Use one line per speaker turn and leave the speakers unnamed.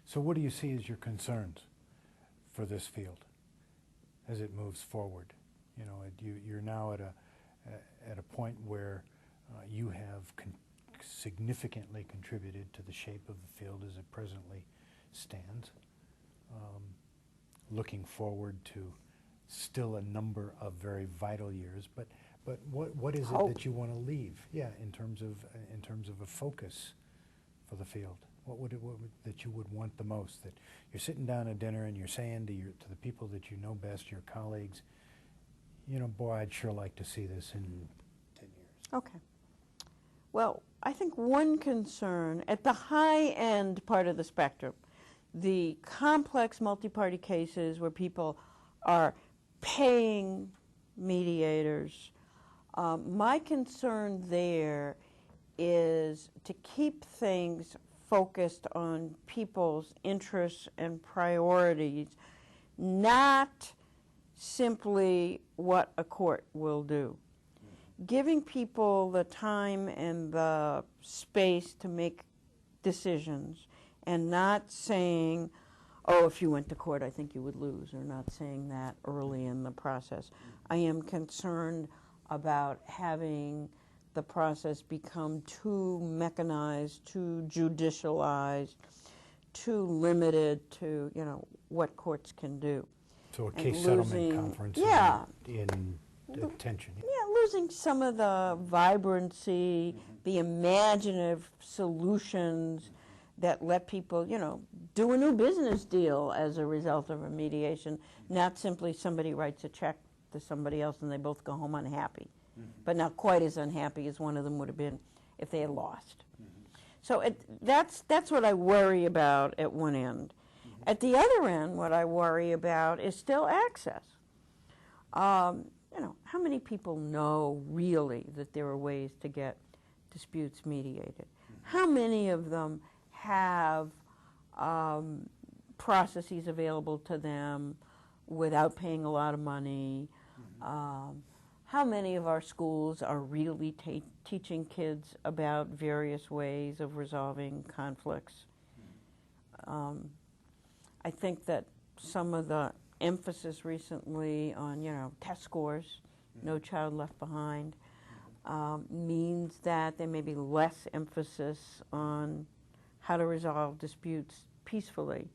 So what do you see as your concerns for this field as it moves forward? You know, you're now at a point where you have significantly contributed to the shape of the field as it presently stands. Looking forward to still a number of very vital years, but what is it that you want to leave? Yeah, in terms of a focus for the field. What would that you would want the most? That you're sitting down at dinner and you're saying to the people that you know best, your colleagues, you know, boy, I'd sure like to see this in 10 years.
Okay. Well, I think one concern at the high end part of the spectrum, the complex multi-party cases where people are paying mediators, my concern there is to keep things focused on people's interests and priorities, not simply what a court will do. Giving people the time and the space to make decisions and not saying, oh, if you went to court, I think you would lose, or not saying that early in the process. I am concerned about having the process become too mechanized, too judicialized, too limited to, you know, what courts can do.
So a case settlement conference in attention.
Yeah, losing some of the vibrancy, the imaginative solutions that let people, you know, do a new business deal as a result of a mediation, not simply somebody writes a check to somebody else and they both go home unhappy, but not quite as unhappy as one of them would have been if they had lost. So that's what I worry about at one end. At the other end, what I worry about is still access. You know, how many people know really that there are ways to get disputes mediated? How many of them have processes available to them without paying a lot of money? How many of our schools are really teaching kids about various ways of resolving conflicts? I think that some of the emphasis recently on, you know, test scores, No Child Left Behind, means that there may be less emphasis on how to resolve disputes peacefully.